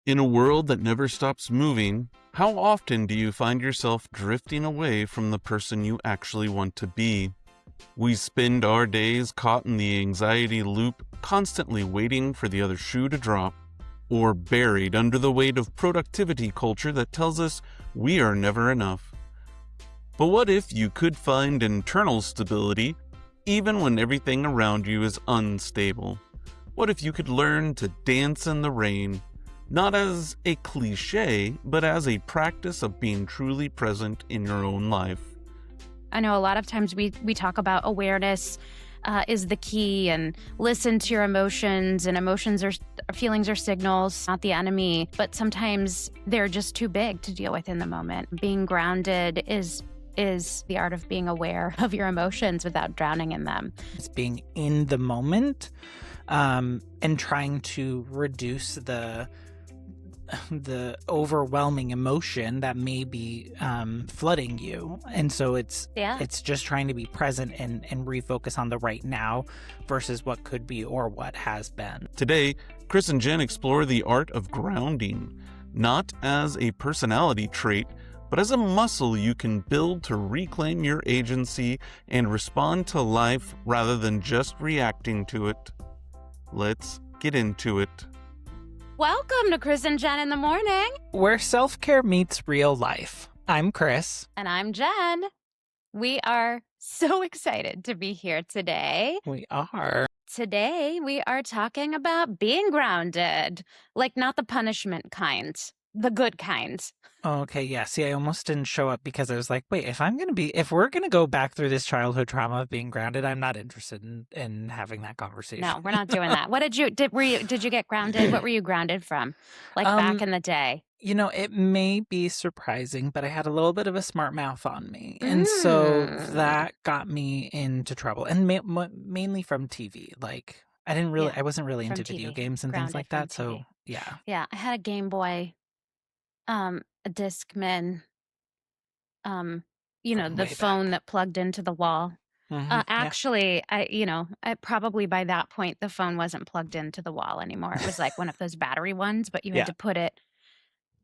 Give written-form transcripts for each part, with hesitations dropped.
In a world that never stops moving, how often do you find yourself drifting away from the person you actually want to be? We spend our days caught in the anxiety loop, constantly waiting for the other shoe to drop, or buried under the weight of productivity culture that tells us we are never enough. But what if you could find internal stability even when everything around you is unstable? What if you could learn to dance in the rain, not as a cliche, but as a practice of being truly present in your own life? I know a lot of times we talk about awareness is the key, and listen to your emotions, and feelings are signals, not the enemy. But sometimes they're just too big to deal with in the moment. Being grounded is the art of being aware of your emotions without drowning in them. It's being in the moment and trying to reduce the overwhelming emotion that may be flooding you. And so it's just trying to be present and refocus on the right now versus what could be or what has been. Today, Chris and Jen explore the art of grounding, not as a personality trait, but as a muscle you can build to reclaim your agency and respond to life rather than just reacting to it. Let's get into it. Welcome to Chris and Jen in the Morning, where self-care meets real life. I'm Chris. And I'm Jen. We are so excited to be here today. We are. Today, we are talking about being grounded, like not the punishment kind, the good kind. Okay, yeah. See, I almost didn't show up because I was like, wait, if we're going to go back through this childhood trauma of being grounded, I'm not interested in having that conversation. No, we're not doing that. What did you get grounded? What were you grounded from? Like back in the day? You know, it may be surprising, but I had a little bit of a smart mouth on me. And so that got me into trouble. And mainly from TV. Like, I wasn't really into video games and things like that. So, yeah. Yeah, I had a Game Boy, a Discman, the phone that plugged into the wall. Actually, yeah. I probably by that point, the phone wasn't plugged into the wall anymore. It was like one of those battery ones, but you had to put it,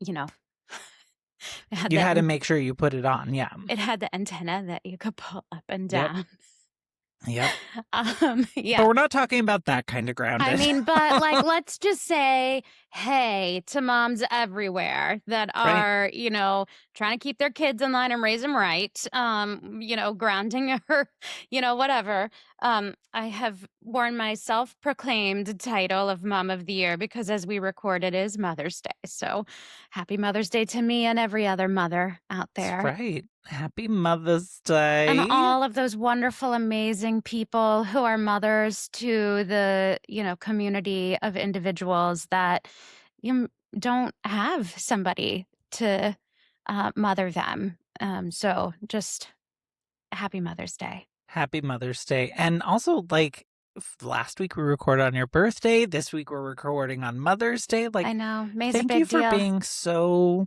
you had to make sure you put it on. Yeah. It had the antenna that you could pull up and down. Yep. Yeah. But we're not talking about that kind of grounded. I mean, but let's just say, hey, to moms everywhere that are, trying to keep their kids in line and raise them right, grounding or, whatever. I have worn my self-proclaimed title of Mom of the Year because as we record, it is Mother's Day. So happy Mother's Day to me and every other mother out there. That's right. Happy Mother's Day. And all of those wonderful, amazing people who are mothers to the, community of individuals that don't have somebody to mother them. So just happy Mother's Day. Happy Mother's Day. And also, last week we recorded on your birthday. This week we're recording on Mother's Day. I know. Thank you for being so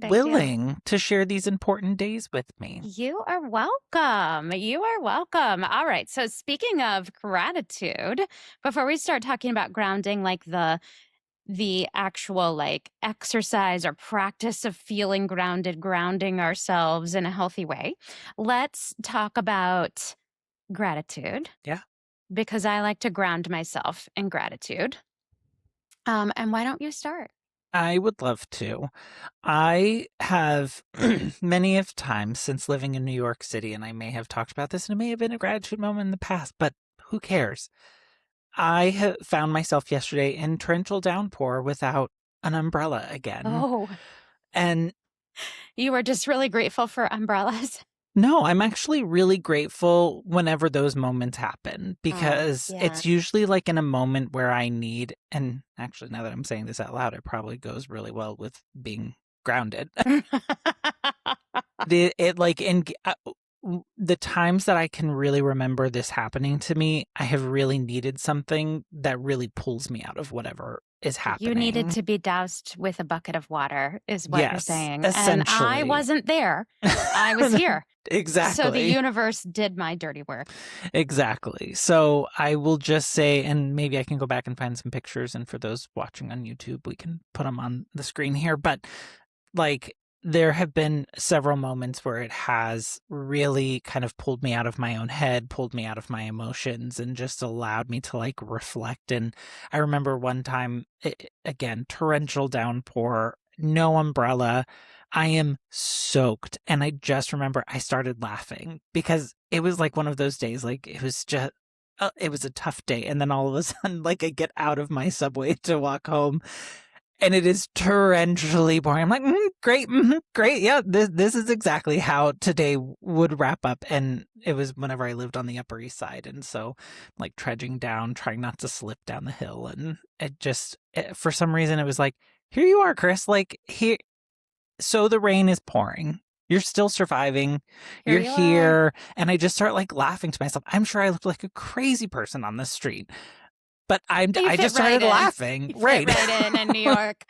willing to share these important days with me. You are welcome. You are welcome. All right. So speaking of gratitude, before we start talking about grounding, like the actual exercise or practice of feeling grounded, grounding ourselves in a healthy way, let's talk about gratitude. Yeah. Because I like to ground myself in gratitude. And why don't you start? I would love to. I have many of times since living in New York City, and I may have talked about this, and it may have been a gratitude moment in the past, but who cares? I have found myself yesterday in torrential downpour without an umbrella again. Oh. And you were just really grateful for umbrellas? No, I'm actually really grateful whenever those moments happen because it's usually in a moment where I need, and actually now that I'm saying this out loud, it probably goes really well with being grounded. The times that I can really remember this happening to me, I have really needed something that really pulls me out of whatever is happening. You needed to be doused with a bucket of water, is what you're Yes, saying. And I essentially. wasn't there. I was here. Exactly. So the universe did my dirty work. Exactly. So I will just say, and maybe I can go back and find some pictures, and for those watching on YouTube, we can put them on the screen here. But like, there have been several moments where it has really kind of pulled me out of my own head, pulled me out of my emotions, and just allowed me to like reflect. And I remember one time, again, torrential downpour, no umbrella. I am soaked. And I just remember I started laughing because it was like one of those days, like it was just, it was a tough day. And then all of a sudden, like I get out of my subway to walk home, and it is torrentially boring. I'm like, great, great. Yeah, this is exactly how today would wrap up. And it was whenever I lived on the Upper East Side. And so like trudging down, trying not to slip down the hill. And for some reason, it was like, here you are, Chris. Like, here. So the rain is pouring. You're still surviving. You're here. And I just start like laughing to myself. I'm sure I look like a crazy person on the street. But I just started laughing. Right in New York.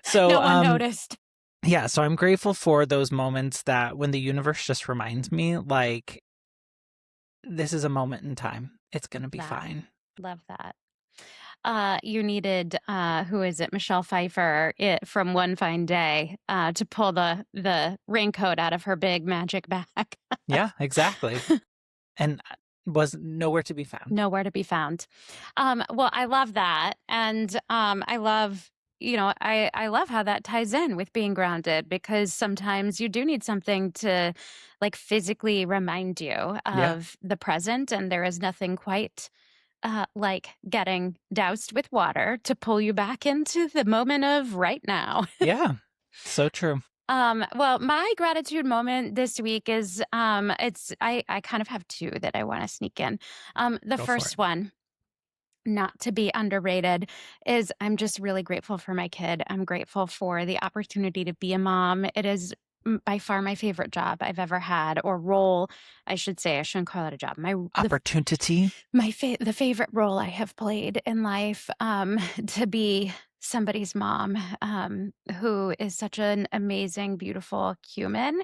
So no one noticed. Yeah, so I'm grateful for those moments that when the universe just reminds me, like, this is a moment in time. It's going to be fine. Love that. You needed, who is it, Michelle Pfeiffer, from One Fine Day, to pull the raincoat out of her big magic bag. Yeah, exactly. And was nowhere to be found. Nowhere to be found. Well, I love that. And I love, I love how that ties in with being grounded, because sometimes you do need something to like physically remind you of the present. And there is nothing quite like getting doused with water to pull you back into the moment of right now. Yeah, so true. Well, my gratitude moment this week is I kind of have two that I want to sneak in. The first one, not to be underrated, is I'm just really grateful for my kid. I'm grateful for the opportunity to be a mom. It is by far my favorite job I've ever had, or role, I should say. I shouldn't call it a job. Opportunity. The favorite role I have played in life, to be somebody's mom, who is such an amazing, beautiful human.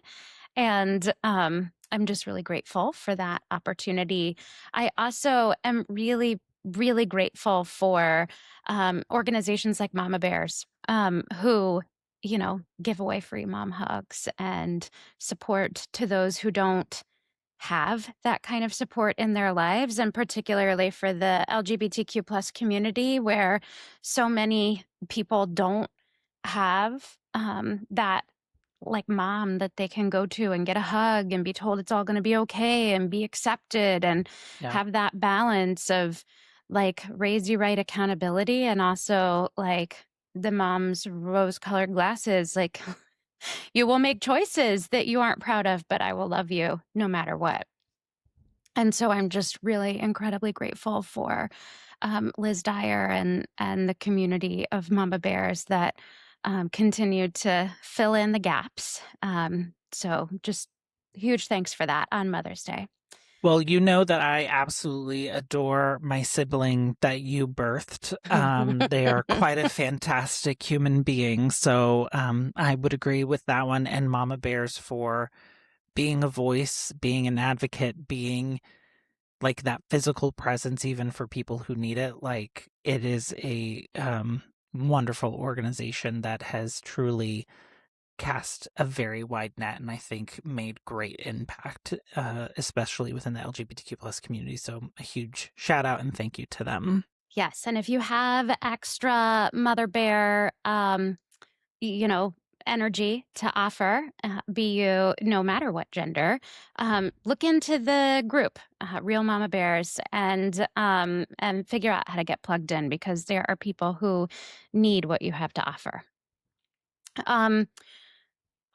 And I'm just really grateful for that opportunity. I also am really, really grateful for organizations like Mama Bears, who, give away free mom hugs and support to those who don't have that kind of support in their lives, and particularly for the LGBTQ plus community, where so many people don't have that like mom that they can go to and get a hug and be told it's all going to be okay and be accepted, and have that balance of like raise you right accountability, and also like the mom's rose-colored glasses, like you will make choices that you aren't proud of, but I will love you no matter what. And so I'm just really incredibly grateful for Liz Dyer and the community of Mama Bears that continued to fill in the gaps. So just huge thanks for that on Mother's Day. Well, you know that I absolutely adore my sibling that you birthed. They are quite a fantastic human being. So I would agree with that one. And Mama Bears for being a voice, being an advocate, being like that physical presence, even for people who need it. Like, it is a wonderful organization that has truly cast a very wide net, and I think made great impact, especially within the LGBTQ plus community. So a huge shout out and thank you to them. Yes. And if you have extra Mother Bear, energy to offer, be you no matter what gender, look into the group, Real Mama Bears, and figure out how to get plugged in, because there are people who need what you have to offer.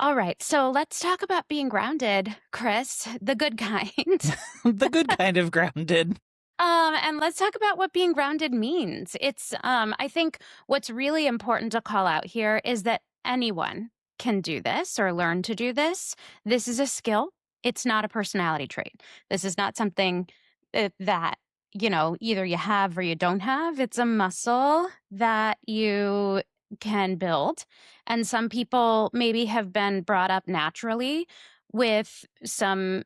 All right, so let's talk about being grounded, Chris, the good kind. The good kind of grounded. And let's talk about what being grounded means. It's, I think what's really important to call out here is that anyone can do this or learn to do this. This is a skill. It's not a personality trait. This is not something that either you have or you don't have. It's a muscle that you can build. And some people maybe have been brought up naturally with some,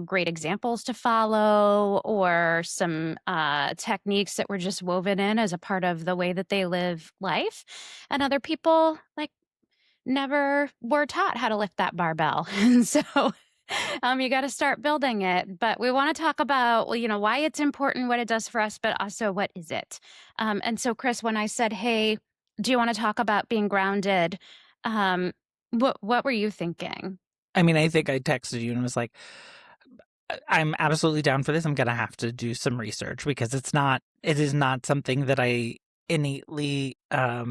great examples to follow or some techniques that were just woven in as a part of the way that they live life. And other people, like, never were taught how to lift that barbell. And so you got to start building it. But we want to talk about, why it's important, what it does for us, but also what is it? And so, Chris, when I said, hey, do you want to talk about being grounded? Um, what were you thinking? I mean, I think I texted you and was like, I'm absolutely down for this. I'm going to have to do some research because it is not something that I innately, I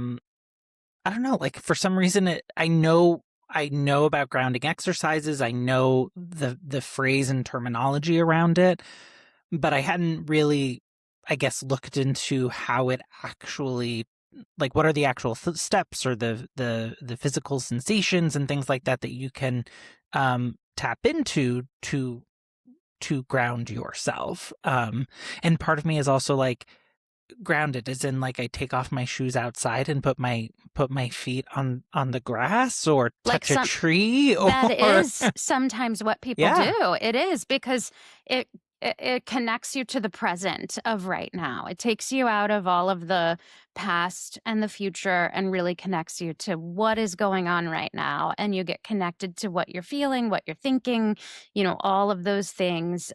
don't know, like for some reason I know about grounding exercises. I know the phrase and terminology around it, but I hadn't really, I guess, looked into how it actually, like, what are the actual steps or the physical sensations and things like that you can tap into to ground yourself. And part of me is also like, grounded as in like I take off my shoes outside and put my feet on the grass or Like touch a tree, or that is sometimes what people Yeah. do. It is because it connects you to the present of right now. It takes you out of all of the past and the future and really connects you to what is going on right now. And you get connected to what you're feeling, what you're thinking, all of those things.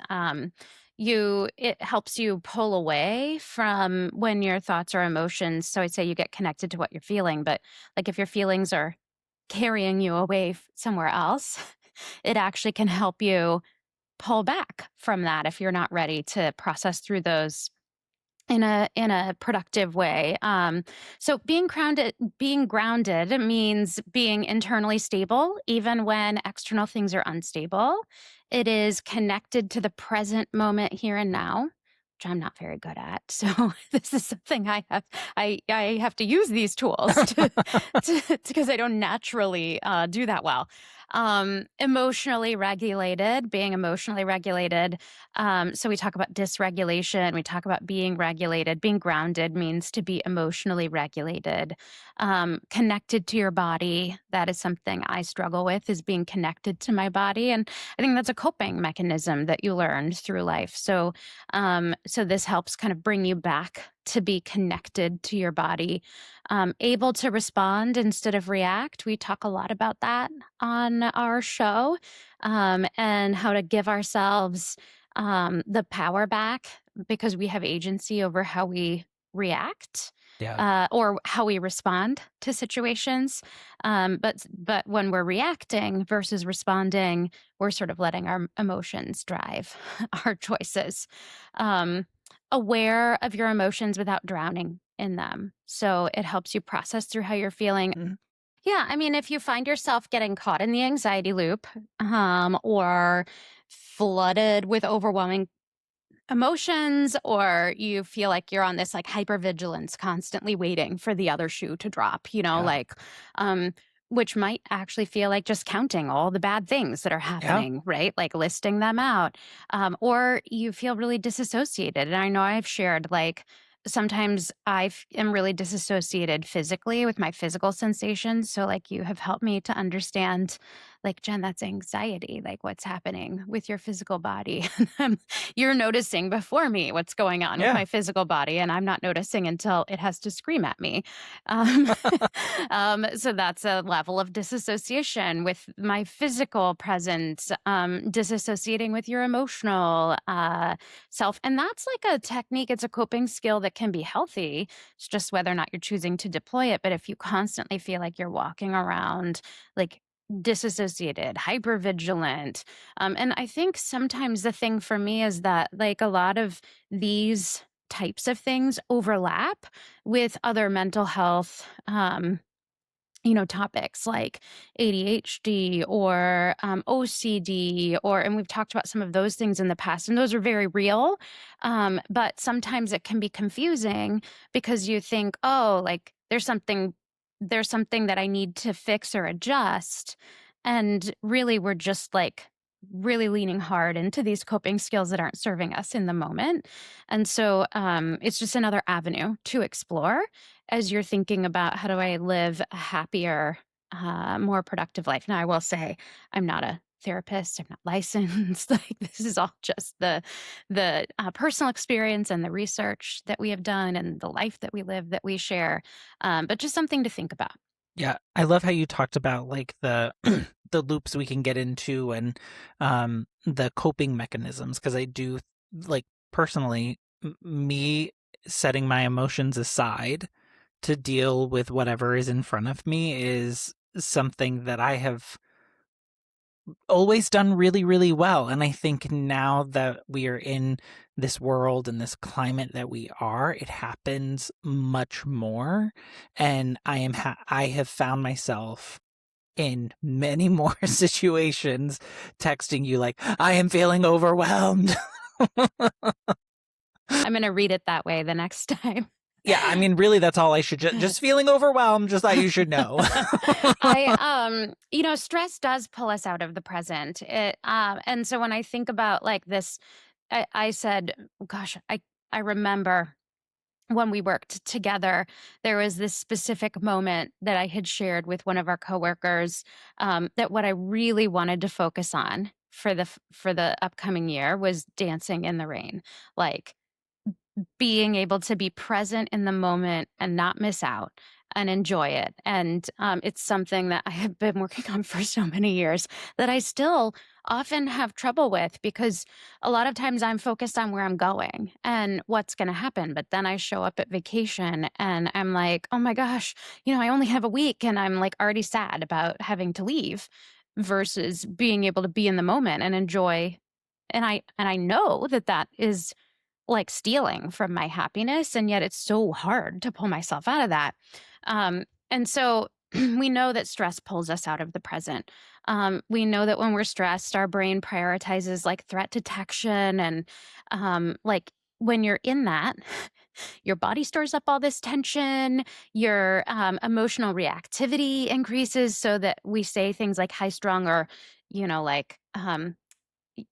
It helps you pull away from when your thoughts or emotions. So I say you get connected to what you're feeling, but like if your feelings are carrying you away somewhere else, it actually can help you pull back from that if you're not ready to process through those in a productive way. So being grounded means being internally stable, even when external things are unstable. It is connected to the present moment here and now, which I'm not very good at. So this is something I have to use these tools to because I don't naturally do that well. Emotionally regulated, being emotionally regulated. So we talk about dysregulation. We talk about being regulated. Being grounded means to be emotionally regulated, connected to your body. That is something I struggle with, is being connected to my body. And I think that's a coping mechanism that you learned through life. So this helps kind of bring you back to be connected to your body, able to respond instead of react. We talk a lot about that on our show, and how to give ourselves the power back because we have agency over how we react. Yeah. Or how we respond to situations. But when we're reacting versus responding, we're sort of letting our emotions drive our choices. Aware of your emotions without drowning in them. So it helps you process through how you're feeling. Mhm. Yeah, I mean, if you find yourself getting caught in the anxiety loop, or flooded with overwhelming emotions, or you feel like you're on this like hypervigilance, constantly waiting for the other shoe to drop, Yeah. like, which might actually feel like just counting all the bad things that are Yeah. happening, right? Like listing them out. Or you feel really disassociated. And I know I've shared, like, sometimes am really disassociated physically with my physical sensations. So, like, you have helped me to understand, like, Jen, that's anxiety, like what's happening with your physical body. You're noticing before me what's going on with Yeah. my physical body, and I'm not noticing until it has to scream at me. Um, so that's a level of disassociation with my physical presence, disassociating with your emotional self. And that's like a technique, it's a coping skill that can be healthy. It's just whether or not you're choosing to deploy it. But if you constantly feel like you're walking around like disassociated, hypervigilant. And I think sometimes the thing for me is that, like, a lot of these types of things overlap with other mental health topics like ADHD or OCD, and we've talked about some of those things in the past, and those are very real. But sometimes it can be confusing because you think, oh, like there's something that I need to fix or adjust. And really, we're just like really leaning hard into these coping skills that aren't serving us in the moment. And so it's just another avenue to explore as you're thinking about how do I live a happier, more productive life. Now, I will say I'm not a therapist. I'm not licensed. Like this is all just the personal experience and the research that we have done and the life that we live that we share. But just something to think about. Yeah, I love how you talked about like the the loops we can get into and the coping mechanisms because I do like personally me setting my emotions aside to deal with whatever is in front of me is something that I have always done really, really well. And I think now that we are in this world and this climate that we are, it happens much more. And I have found myself in many more situations texting you like, I am feeling overwhelmed. I'm going to read it that way the next time. Yeah, I mean, really, that's all I should just feeling overwhelmed. Just thought you should know. Stress does pull us out of the present. And so when I think about like this, I said, gosh, I remember when we worked together, there was this specific moment that I had shared with one of our coworkers that what I really wanted to focus on for the upcoming year was dancing in the rain, like being able to be present in the moment and not miss out and enjoy it. And it's something that I have been working on for so many years that I still often have trouble with because a lot of times I'm focused on where I'm going and what's going to happen. But then I show up at vacation and I'm like, oh my gosh, I only have a week and I'm like already sad about having to leave versus being able to be in the moment and enjoy. And I know that is like stealing from my happiness, and yet it's so hard to pull myself out of that. And so we know that stress pulls us out of the present. We know that when we're stressed, our brain prioritizes like threat detection, and like when you're in that, your body stores up all this tension, your emotional reactivity increases, so that we say things like high strung or, like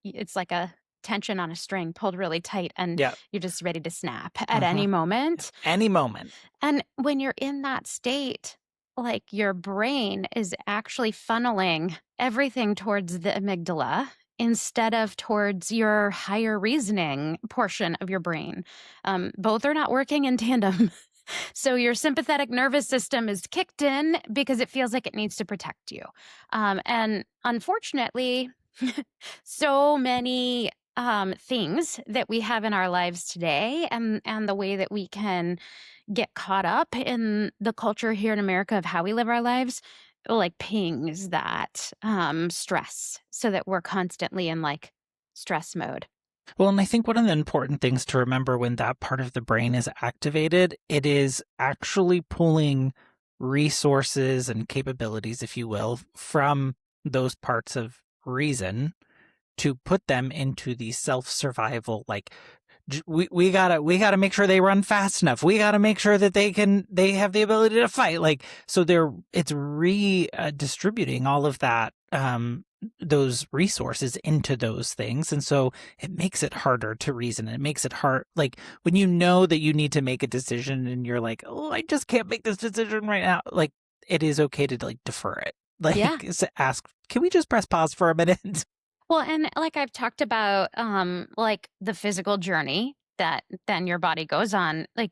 it's like a tension on a string pulled really tight and Yeah. you're just ready to snap at any moment. Any moment. And when you're in that state, like your brain is actually funneling everything towards the amygdala instead of towards your higher reasoning portion of your brain. Both are not working in tandem. So your sympathetic nervous system is kicked in because it feels like it needs to protect you. And unfortunately, so many things that we have in our lives today and the way that we can get caught up in the culture here in America of how we live our lives like pings that stress so that we're constantly in like stress mode. Well, and I think one of the important things to remember when that part of the brain is activated, it is actually pulling resources and capabilities, if you will, from those parts of reason to put them into the self-survival, like we gotta make sure they run fast enough. We gotta make sure that they have the ability to fight. Like, so it's redistributing all of that, those resources into those things. And so it makes it harder to reason. It makes it hard. Like when you know that you need to make a decision and you're like, oh, I just can't make this decision right now. Like it is okay to like defer it. Like Yeah. ask, can we just press pause for a minute? Well, and like I've talked about, like the physical journey that then your body goes on, like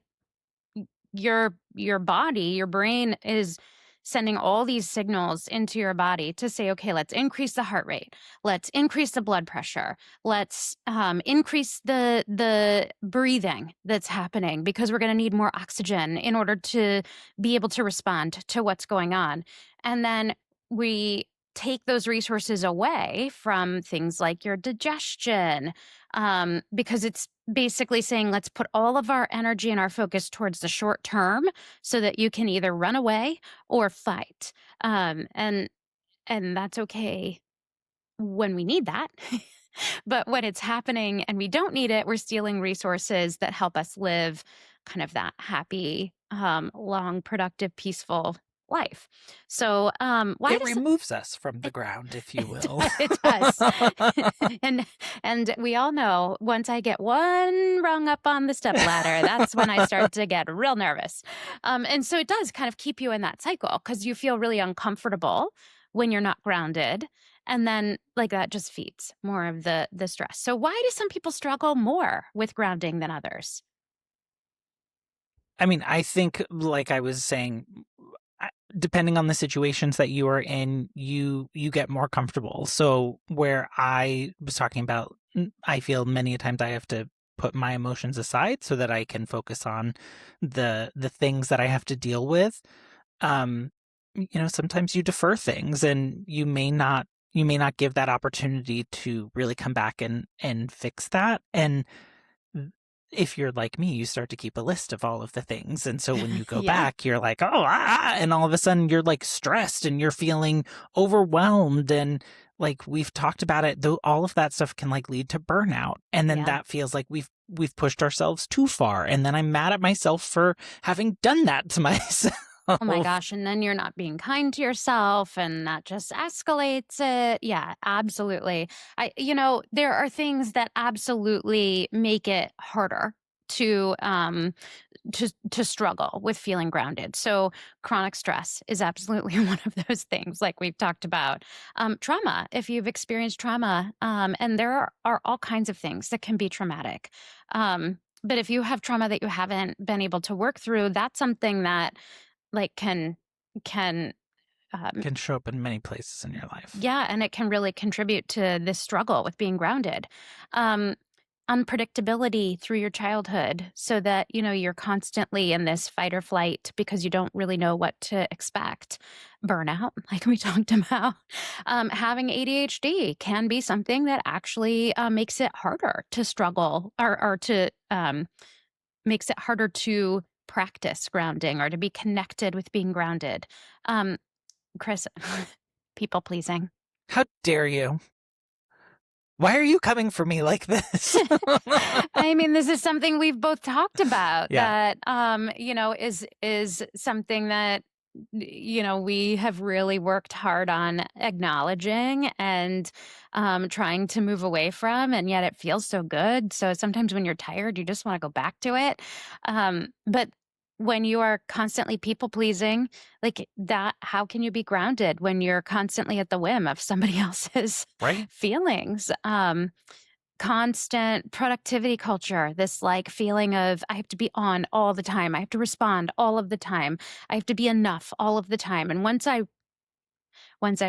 your body, your brain is sending all these signals into your body to say, okay, let's increase the heart rate, let's increase the blood pressure, let's increase the breathing that's happening because we're going to need more oxygen in order to be able to respond to what's going on. And then we take those resources away from things like your digestion, because it's basically saying, let's put all of our energy and our focus towards the short term so that you can either run away or fight. And that's okay when we need that. But when it's happening and we don't need it, we're stealing resources that help us live kind of that happy, long, productive, peaceful life. So, why It does removes us from the ground, if you will. it does. and and we all know once I get one rung up on the step ladder, that's when I start to get real nervous. And so it does kind of keep you in that cycle because you feel really uncomfortable when you're not grounded. And then like that just feeds more of the stress. So why do some people struggle more with grounding than others? I mean, I think, like I was saying, I- depending on the situations that you are in, you get more comfortable. So where I was talking about, I feel many a times I have to put my emotions aside so that I can focus on the things that I have to deal with. Um, sometimes you defer things, and you may not give that opportunity to really come back and fix that. And if you're like me, you start to keep a list of all of the things. And so when you go Yeah. back, you're like, oh, and all of a sudden you're like stressed and you're feeling overwhelmed. And like we've talked about it, though, all of that stuff can like lead to burnout. And then Yeah. that feels like we've pushed ourselves too far. And then I'm mad at myself for having done that to myself. Oh my gosh. And then you're not being kind to yourself and that just escalates it. Yeah, absolutely. There are things that absolutely make it harder to to struggle with feeling grounded. So chronic stress is absolutely one of those things like we've talked about. Trauma, if you've experienced trauma, and there are all kinds of things that can be traumatic. But if you have trauma that you haven't been able to work through, that's something that like can um Can show up in many places in your life. yeah, and it can really contribute to this struggle with being grounded. um Unpredictability through your childhood so that you're constantly in this fight or flight because you don't really know what to expect. Burnout, like we talked about. Having ADHD can be something that actually makes it harder to struggle or to makes it harder to practice grounding or to be connected with being grounded. Um, Chris, people pleasing. How dare you? Why are you coming for me like this? I mean, this is something we've both talked about Yeah. that is something that we have really worked hard on acknowledging and trying to move away from, and yet it feels so good. So sometimes when you're tired, you just want to go back to it. But when you are constantly people pleasing, like that, how can you be grounded when you're constantly at the whim of somebody else's Right? feelings? Constant productivity culture, this like feeling of I have to be on all the time. I have to respond all of the time. I have to be enough all of the time. And once I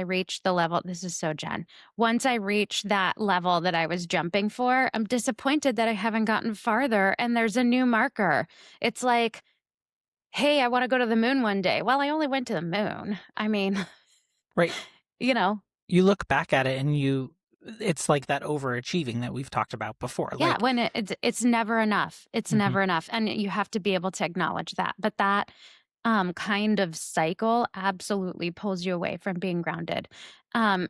reach the level, this is so Jen. Once I reach that level that I was jumping for, I'm disappointed that I haven't gotten farther and there's a new marker. It's like, hey, I want to go to the moon one day. Well, I only went to the moon. I mean, Right. you know, You look back at it and it's like that overachieving that we've talked about before. yeah, Like, when it's never enough. It's mhm. never enough, and you have to be able to acknowledge that. But that kind of cycle absolutely pulls you away from being grounded. And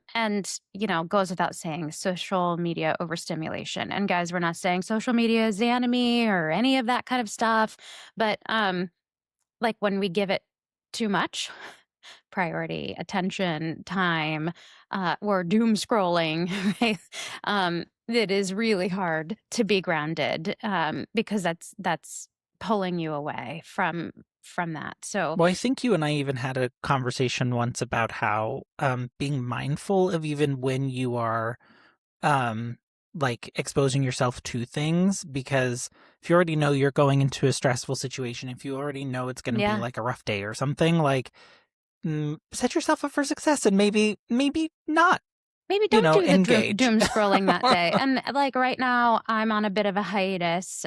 goes without saying, social media overstimulation. And guys, we're not saying social media is the enemy or any of that kind of stuff, but like when we give it too much priority, attention, time, or doom scrolling, right? It is really hard to be grounded because that's pulling you away from that. So Well, I think you and I even had a conversation once about how being mindful of even when you are um, like exposing yourself to things, because if you already know you're going into a stressful situation, if you already know it's going to be yeah, like a rough day or something, like set yourself up for success and maybe not, maybe don't do the engage. doom scrolling that day. And like right now, I'm on a bit of a hiatus,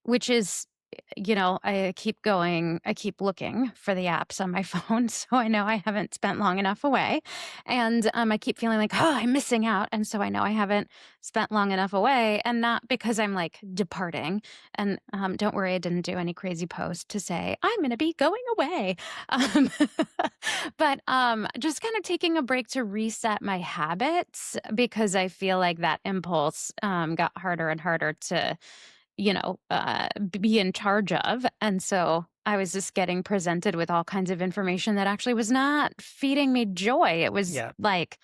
which is I keep looking for the apps on my phone. So I know I haven't spent long enough away. And I keep feeling like, oh, I'm missing out. And so I know I haven't spent long enough away. And not because I'm like departing. And don't worry, I didn't do any crazy post to say, I'm going to be going away. Um, but just kind of taking a break to reset my habits because I feel like that impulse got harder and harder to be in charge of. And so I was just getting presented with all kinds of information that actually was not feeding me joy. It was Yeah. like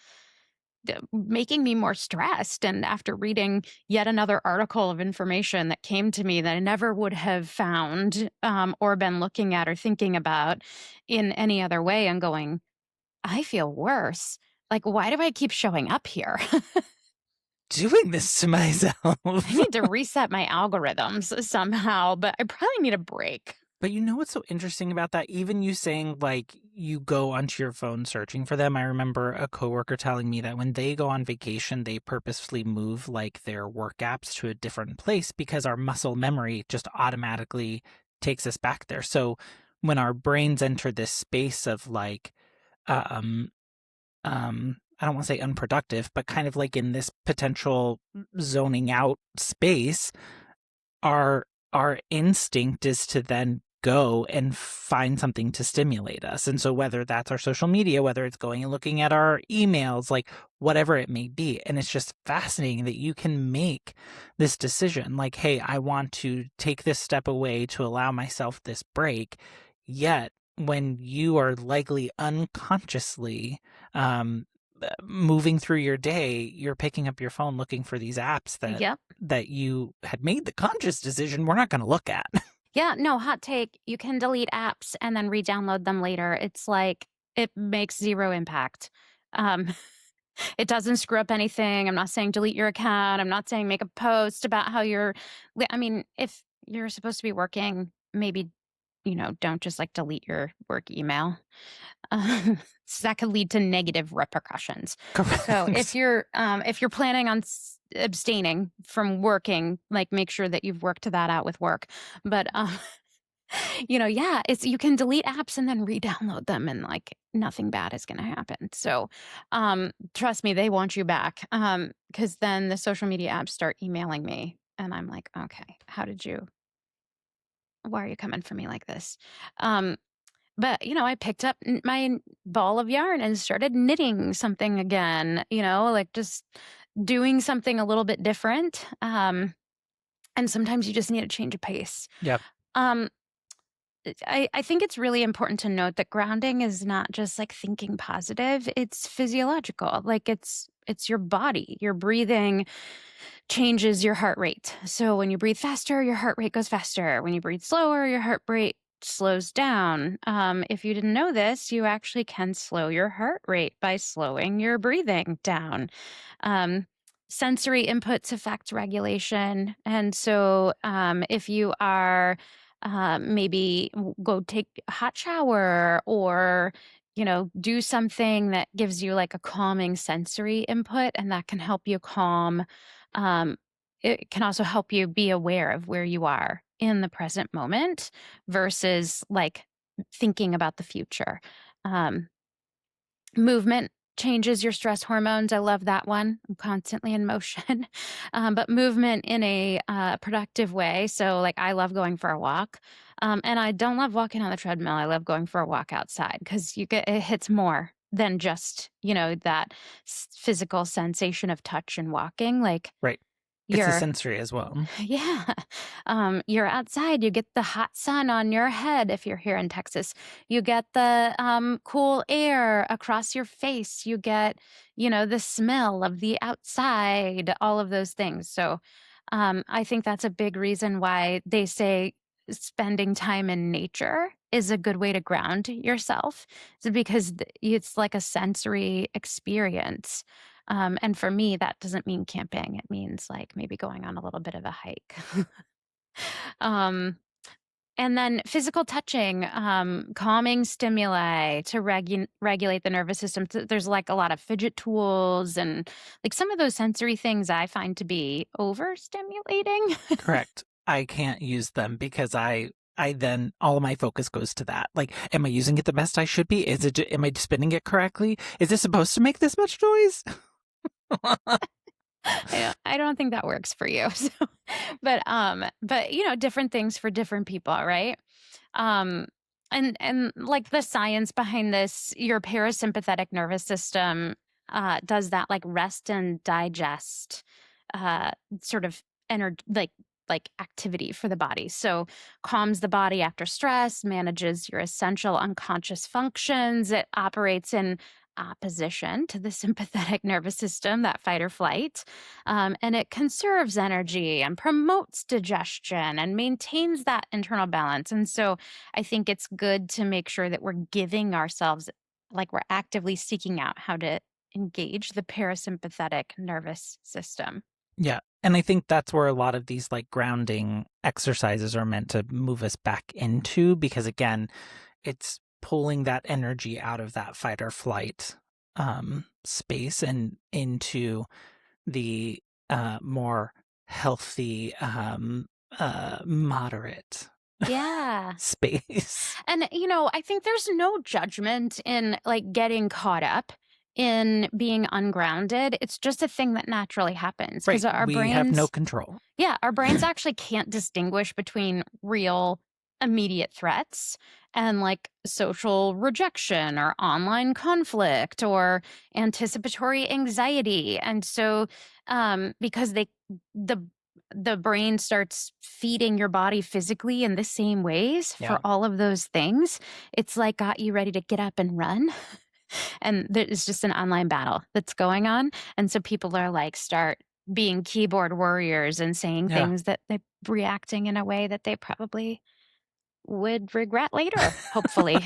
making me more stressed. And after reading yet another article of information that came to me that I never would have found or been looking at or thinking about in any other way, and going, I feel worse. Like, why do I keep showing up here? Doing this to myself. I need to reset my algorithms somehow, but I probably need a break. But you know what's so interesting about that? Even you saying, like, you go onto your phone searching for them. I remember a coworker telling me that when they go on vacation, they purposefully move, like, their work apps to a different place because our muscle memory just automatically takes us back there. So when our brains enter this space of, like, um, I don't want to say unproductive, but kind of like in this potential zoning out space, our instinct is to then go and find something to stimulate us. And so whether that's our social media, whether it's going and looking at our emails, like whatever it may be. And it's just fascinating that you can make this decision like, hey, I want to take this step away to allow myself this break. Yet when you are likely unconsciously moving through your day, you're picking up your phone looking for these apps Yep. that you had made the conscious decision we're not going to look at. Yeah, no, hot take. You can delete apps and then re-download them later. It's like it makes zero impact. Um, it doesn't screw up anything. I'm not saying delete your account. I'm not saying make a post about how I mean, if you're supposed to be working, maybe, don't just like delete your work email. So that could lead to negative repercussions. So if you're planning on abstaining from working, like make sure that you've worked that out with work. But yeah, you can delete apps and then re-download them, and like nothing bad is going to happen. So trust me, they want you back, because then the social media apps start emailing me, and I'm like, okay, why are you coming for me like this? But, I picked up my ball of yarn and started knitting something again, like just doing something a little bit different. And sometimes you just need a change of pace. Yep. Um, I think it's really important to note that grounding is not just like thinking positive, it's physiological. Like it's your body. Your breathing changes your heart rate. So when you breathe faster, your heart rate goes faster. When you breathe slower, your heart rate slows down. If you didn't know this, you actually can slow your heart rate by slowing your breathing down. Sensory inputs affect regulation. And so if you are maybe go take a hot shower, or do something that gives you like a calming sensory input, and that can help you calm. It can also help you be aware of where you are in the present moment versus like thinking about the future. Movement changes your stress hormones. I love that one. I'm constantly in motion, but movement in a productive way. So, like, I love going for a walk, and I don't love walking on the treadmill. I love going for a walk outside because it hits more than just that physical sensation of touch and walking. Like, Right. It's a you're sensory as well. yeah. You're outside. You get the hot sun on your head if you're here in Texas. You get the cool air across your face. You get, the smell of the outside, all of those things. So I think that's a big reason why they say spending time in nature is a good way to ground yourself. It's because it's like a sensory experience. And for me, that doesn't mean camping. It means like maybe going on a little bit of a hike. um, and then physical touching, calming stimuli to regulate the nervous system. There's like a lot of fidget tools and like some of those sensory things I find to be overstimulating. Correct. I can't use them because I then all of my focus goes to that. Like, am I using it the best I should be? Am I spinning it correctly? Is this supposed to make this much noise? I don't think that works for you. So, but different things for different people, right? And like the science behind this, your parasympathetic nervous system does that like rest and digest sort of energy, like like activity for the body. So calms the body after stress, manages your essential unconscious functions. It operates in opposition to the sympathetic nervous system, that fight or flight. And it conserves energy and promotes digestion and maintains that internal balance. And so I think it's good to make sure that we're giving ourselves, like we're actively seeking out how to engage the parasympathetic nervous system. Yeah. And I think that's where a lot of these like grounding exercises are meant to move us back into, because again, it's pulling that energy out of that fight or flight space and into the more healthy, moderate Yeah. space. And, I think there's no judgment in like getting caught up in being ungrounded. It's just a thing that naturally happens Right. because our We have no brains, control. yeah, our brains actually can't distinguish between real immediate threats and like social rejection or online conflict or anticipatory anxiety. And so because the the brain starts feeding your body physically in the same ways Yeah. for all of those things, it's like got you ready to get up and run. And there's just an online battle that's going on. And so people are like start being keyboard warriors and saying Yeah. things that they're reacting in a way that they probably would regret later, hopefully.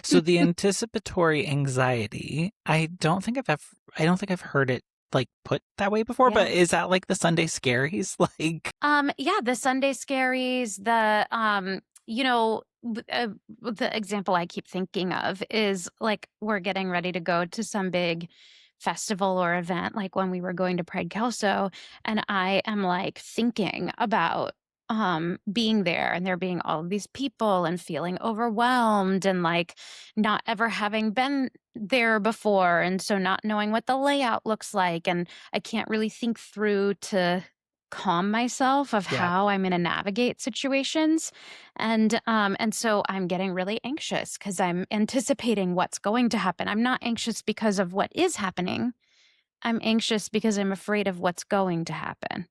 So the anticipatory anxiety, I don't think I've heard it like put that way before, but Yeah. is that like the Sunday scaries? Like, Yeah, the Sunday scaries, the example I keep thinking of is like we're getting ready to go to some big festival or event, like when we were going to Pride Kelso, and I am like thinking about being there and there being all of these people and feeling overwhelmed and like not ever having been there before, and so not knowing what the layout looks like, and I can't really think through to calm myself of Yeah. how I'm going to navigate situations. And so I'm getting really anxious because I'm anticipating what's going to happen. I'm not anxious because of what is happening. I'm anxious because I'm afraid of what's going to happen.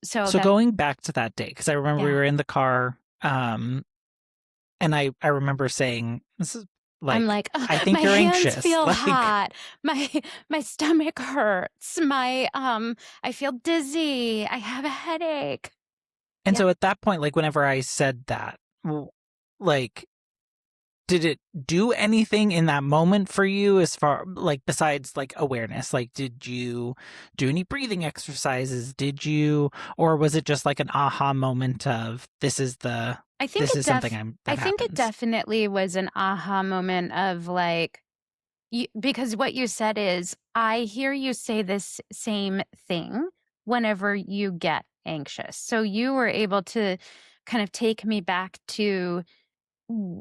So So that, going back to that day, because I remember we yeah, were in the car, and I remember saying, "This is I'm like, like, "Ugh, I think my you're hands anxious." feel Like, hot. My stomach hurts. I feel dizzy. I have a headache. and Yeah. so at that point, like whenever I said that, like, did it do anything in that moment for you as far like besides like awareness? Like, did you do any breathing exercises? Or was it just like an aha moment of this is I think something I that think it happens? definitely was an aha moment of like because what you said is I hear you say this same thing whenever you get anxious. So you were able to kind of take me back to w-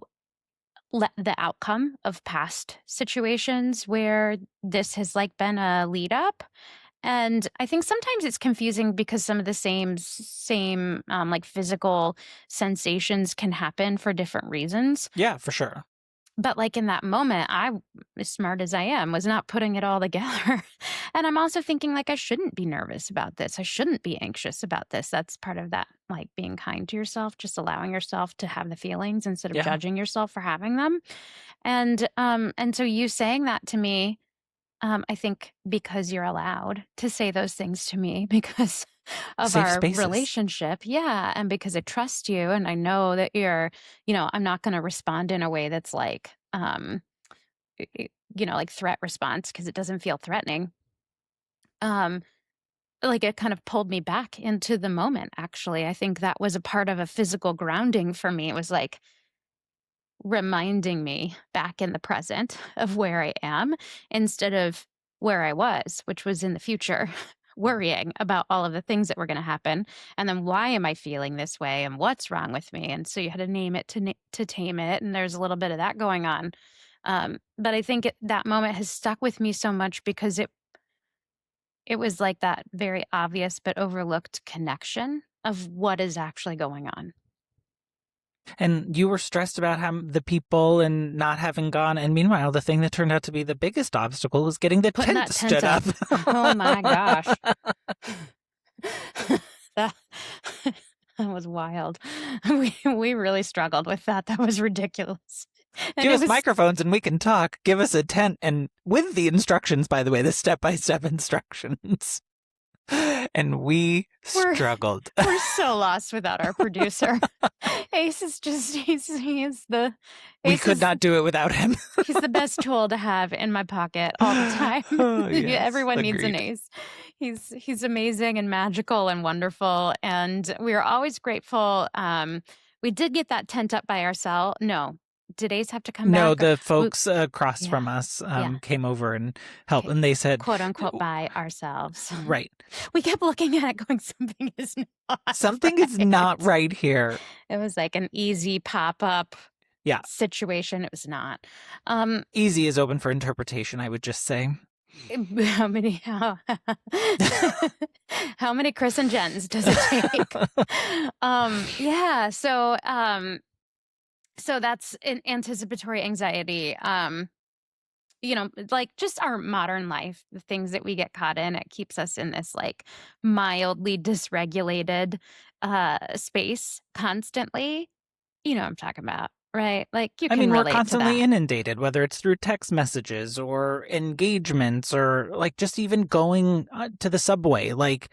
the outcome of past situations where this has like been a lead up. And I think sometimes it's confusing because some of the same like physical sensations can happen for different reasons. Yeah, for sure. But like in that moment, I, as smart as I am, was not putting it all together. And I'm also thinking like I shouldn't be nervous about this. I shouldn't be anxious about this. That's part of that, like being kind to yourself, just allowing yourself to have the feelings instead of Yeah. judging yourself for having them. And so you saying that to me, I think because you're allowed to say those things to me because of Safe our spaces. relationship. Yeah. And because I trust you and I know that I'm not going to respond in a way that's like, like threat response because it doesn't feel threatening. Um, like it kind of pulled me back into the moment, actually. I think that was a part of a physical grounding for me. It was like, reminding me back in the present of where I am instead of where I was, which was in the future, worrying about all of the things that were going to happen. And then why am I feeling this way and what's wrong with me? And so you had to name it to tame it. And there's a little bit of that going on. But I think that moment has stuck with me so much because it was like that very obvious but overlooked connection of what is actually going on. And you were stressed about the people and not having gone. And meanwhile, the thing that turned out to be the biggest obstacle was getting the Putting tent that tent stood up. Oh my gosh. That was wild. We really struggled with that. That was ridiculous. And Give it us was microphones and we can talk. Give us a tent and with the instructions, by the way, the step-by-step instructions. And we We're- struggled. we're so lost without our producer. Ace is just he is the We Ace could is- not do it without him. He's the best tool to have in my pocket all the time. Oh, yes, Everyone needs an agreed. Ace. He's amazing and magical and wonderful, and we are always grateful. We did get that tent up by ourselves. No, did Ace have to come No, back? the folks across Yeah, from us yeah. came over and helped, Okay. and they said, quote unquote by ourselves. right, We kept looking at it going, something is not something is not right here. It was like an easy pop-up Yeah. situation. It was not. Easy is open for interpretation, I would just say. How many how many Chris and Jens does it take? Yeah, so that's an anticipatory anxiety. Like just our modern life, the things that we get caught in, it keeps us in this like mildly dysregulated space constantly. You know what I'm talking about, right? Like you can we're relate constantly to that. inundated, whether it's through text messages or engagements or like just even going to the subway. Like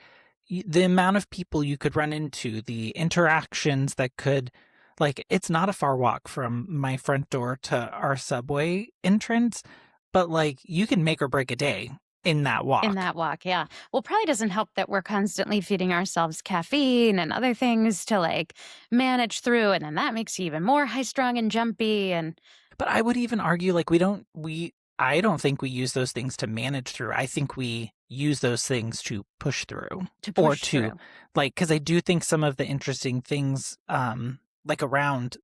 the amount of people you could run into, the interactions that could, like, it's not a far walk from my front door to our subway entrance, but like you can make or break a day in that walk. In that walk, yeah. Well, probably doesn't help that we're constantly feeding ourselves caffeine and other things to like manage through, and then that makes you even more high strung and jumpy. And But I would even argue like I don't think we use those things to manage through. I think we use those things to push through. Like, because I do think some of the interesting things like around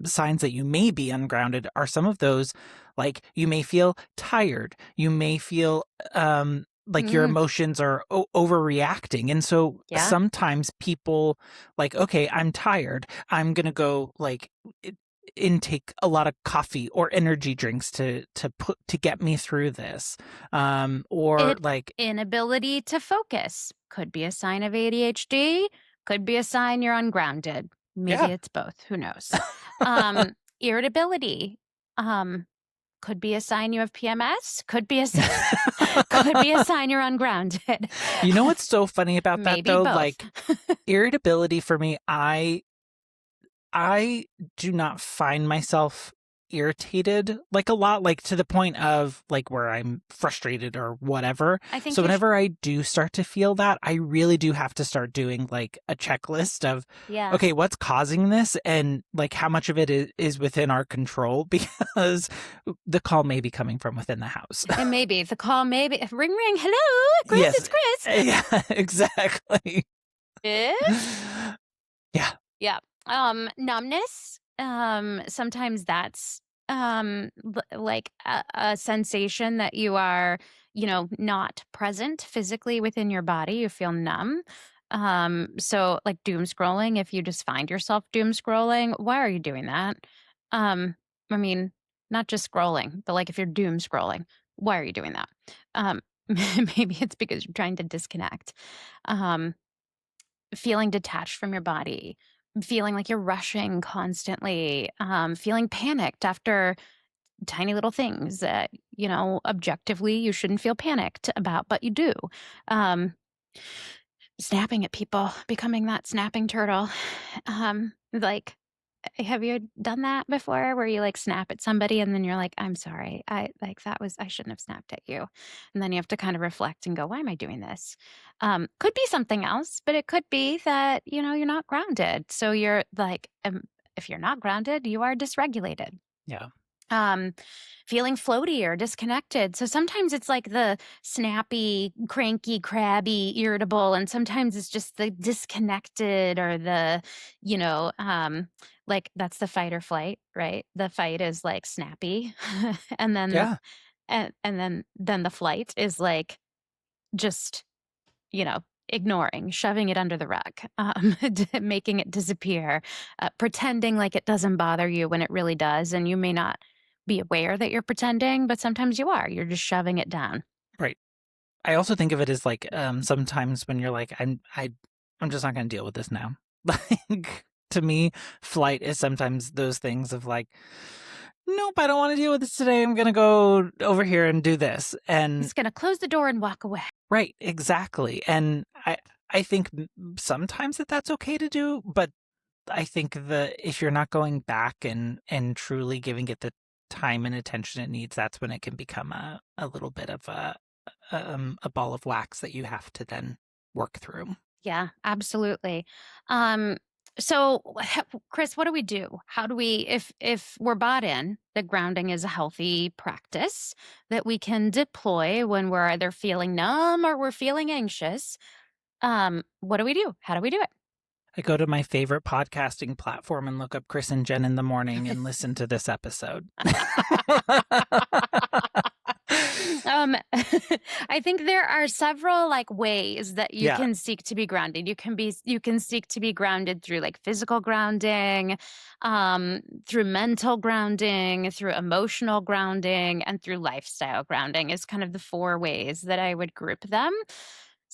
signs that you may be ungrounded are some of those, like you may feel tired, you may feel like your emotions are overreacting, and so sometimes people like, okay, I'm tired, I'm gonna go like intake a lot of coffee or energy drinks to get me through this, or like inability to focus could be a sign of ADHD, could be a sign you're ungrounded. Maybe it's both. Who knows? Irritability could be a sign you have PMS. Could be a sign you're ungrounded. You know what's so funny about that though? Both. Like irritability for me, I do not find myself irritated like a lot, like to the point of like where I'm frustrated or whatever. I think so whenever I do start to feel that, I really do have to start doing like a checklist of, okay, what's causing this and like how much of it is within our control, because the call may be coming from within the house. And maybe the call ring, hello, Chris, yes. it's Chris. Yeah, exactly. Yeah. Numbness. Sometimes that's like a sensation that you are, not present physically within your body. You feel numb. So like doom scrolling, if you just find yourself doom scrolling, why are you doing that? I mean, not just scrolling, but like if you're doom scrolling, why are you doing that? Maybe it's because you're trying to disconnect. Feeling detached from your body, feeling like you're rushing constantly, feeling panicked after tiny little things that, objectively you shouldn't feel panicked about, but you do. Snapping at people, becoming that snapping turtle. Like, have you done that before where you like snap at somebody and then you're like, I'm sorry. I shouldn't have snapped at you. And then you have to kind of reflect and go, why am I doing this? Could be something else, but it could be that, you're not grounded. So you're like, if you're not grounded, you are dysregulated. Yeah. Feeling floaty or disconnected. So sometimes it's like the snappy, cranky, crabby, irritable, and sometimes it's just the disconnected or the, like that's the fight or flight, right? The fight is like snappy, and then and then the flight is like just, ignoring, shoving it under the rug, making it disappear, pretending like it doesn't bother you when it really does, and you may not be aware that you're pretending, but sometimes you are. You're just shoving it down. Right. I also think of it as like sometimes when you're like, I'm just not going to deal with this now. Like, to me, flight is sometimes those things of like, nope, I don't want to deal with this today. I'm going to go over here and do this. And It's gonna close the door and walk away. right, exactly. And I think sometimes that's okay to do, but I think that if you're not going back and truly giving it the time and attention it needs, that's when it can become a little bit of a ball of wax that you have to then work through. Yeah, absolutely. Um, so, Chris, what do we do? How do we, if we're bought in that grounding is a healthy practice that we can deploy when we're either feeling numb or we're feeling anxious? What do we do? How do we do it? I go to my favorite podcasting platform and look up Chris and Jen in the morning and listen to this episode. I think there are several like ways that you Yeah. can seek to be grounded. You can seek to be grounded through like physical grounding, through mental grounding, through emotional grounding, and through lifestyle grounding is kind of the four ways that I would group them.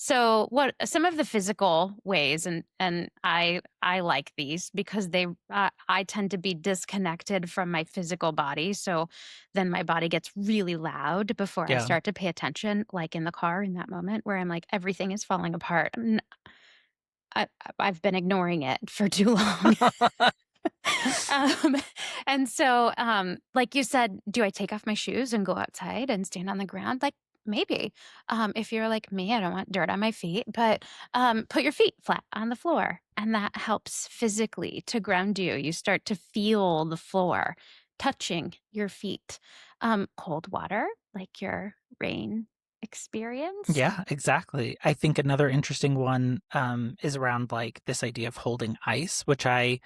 So what some of the physical ways and I like these because they I tend to be disconnected from my physical body, so then my body gets really loud before I Yeah. start to pay attention, like in the car in that moment where I'm like everything is falling apart. I've been ignoring it for too long. um, and so, like you said, do I take off my shoes and go outside and stand on the ground? Like maybe, if you're like me, I don't want dirt on my feet, but put your feet flat on the floor, and that helps physically to ground you. You start to feel the floor touching your feet. Cold water, like your rain experience. Yeah, exactly. I think another interesting one is around like this idea of holding ice, which I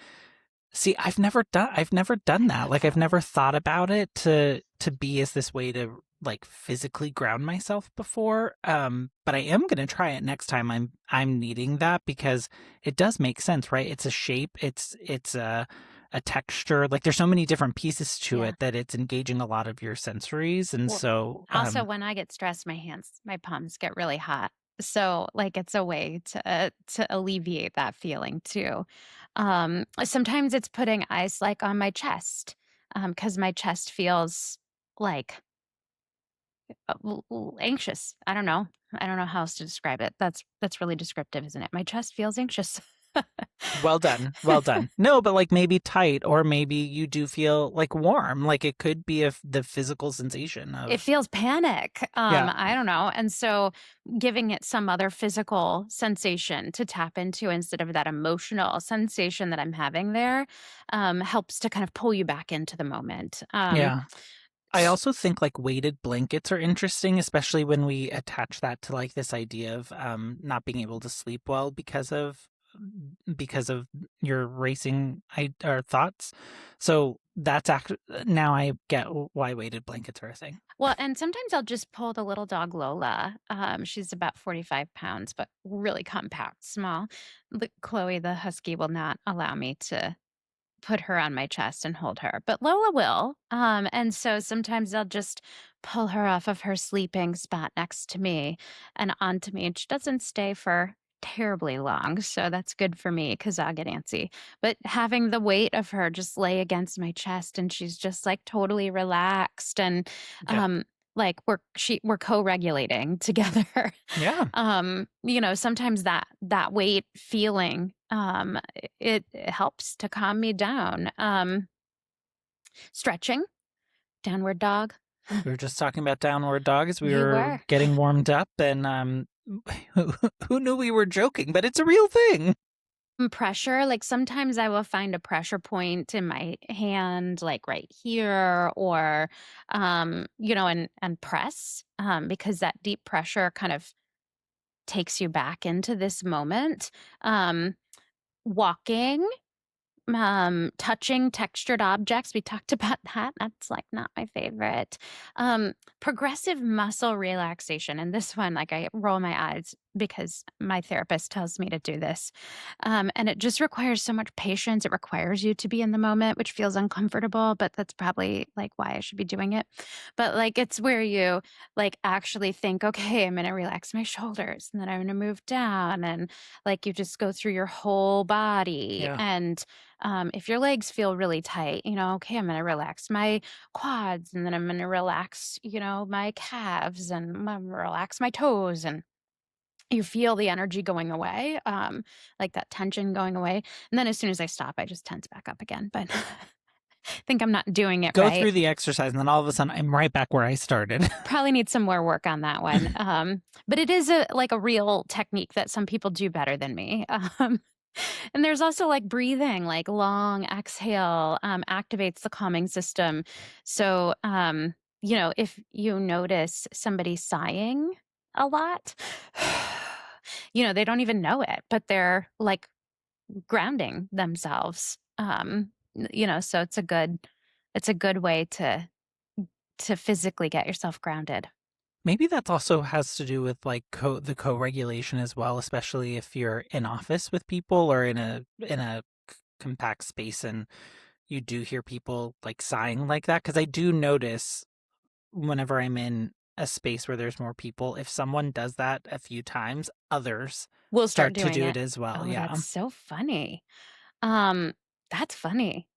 see I've never done that. Like I've never thought about it to be as this way to like physically ground myself before. But I am going to try it next time I'm needing that because it does make sense, right? It's a shape, it's a texture. Like there's so many different pieces to Yeah. it that it's engaging a lot of your sensories. And Well, so also, when I get stressed, my palms get really hot. So, like, it's a way to alleviate that feeling too. Sometimes it's putting ice like on my chest, because my chest feels like anxious. I don't know. I don't know how else to describe it. That's really descriptive, isn't it? My chest feels anxious. well done. Well done. No, but like maybe tight or maybe you do feel like warm. Like it could be the physical sensation It of feels panic. Yeah. I don't know. And so giving it some other physical sensation to tap into instead of that emotional sensation that I'm having there helps to kind of pull you back into the moment. Yeah. I also think like weighted blankets are interesting, especially when we attach that to like this idea of not being able to sleep well because of your racing or thoughts. So that's actually now I get why weighted blankets are a thing. Well, and sometimes I'll just pull the little dog Lola. She's about 45 pounds, but really compact, small. Chloe, the husky, will not allow me to put her on my chest and hold her, but Lola will. And so sometimes I'll just pull her off of her sleeping spot next to me and onto me, and she doesn't stay for terribly long. So that's good for me because I'll get antsy. But having the weight of her just lay against my chest and she's just like totally relaxed and Yeah. like we're co-regulating together. Yeah. Sometimes that weight feeling it helps to calm me down. Stretching, downward dog. We were just talking about downward dog as we You were were. getting warmed up and who knew we were joking, but it's a real thing. Pressure, like sometimes I will find a pressure point in my hand, like right here, or and press, because that deep pressure kind of takes you back into this moment. Walking, touching textured objects, we talked about that. That's like not my favorite. Progressive muscle relaxation, and this one, like I roll my eyes because my therapist tells me to do this. And it just requires so much patience. It requires you to be in the moment, which feels uncomfortable, but that's probably like why I should be doing it. But like it's where you like actually think, okay, I'm going to relax my shoulders and then I'm going to move down. And like you just go through your whole body. Yeah. And if your legs feel really tight, okay, I'm going to relax my quads and then I'm going to relax, my calves and I'm gonna relax my toes. And you feel the energy going away, like that tension going away. And then as soon as I stop, I just tense back up again. But I think I'm not doing it Go right. through the exercise, and then all of a sudden, I'm right back where I started. Probably need some more work on that one. But it is a real technique that some people do better than me. And there's also like breathing, like long exhale activates the calming system. So, if you notice somebody sighing a lot, they don't even know it, but they're like grounding themselves. So it's a good way to physically get yourself grounded. Maybe that also has to do with like the co-regulation as well, especially if you're in office with people or in a compact space and you do hear people like sighing like that. Because I do notice whenever I'm in a space where there's more people, if someone does that a few times, others We'll start start to doing do it. it as well. Oh, Yeah. that's so funny. Um, that's funny.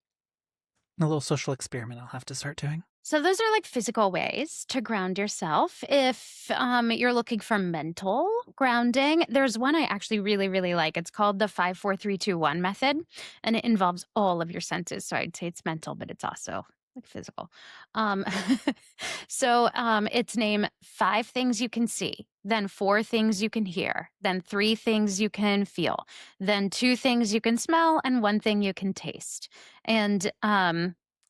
A little social experiment I'll have to start doing. So those are like physical ways to ground yourself. If you're looking for mental grounding, there's one I actually really, really like. It's called the 5-4-3-2-1 method, and it involves all of your senses. So I'd say it's mental, but it's also like physical. Um, it's name 5 things you can see, then 4 things you can hear, then 3 things you can feel, then 2 things you can smell, and 1 thing you can taste. And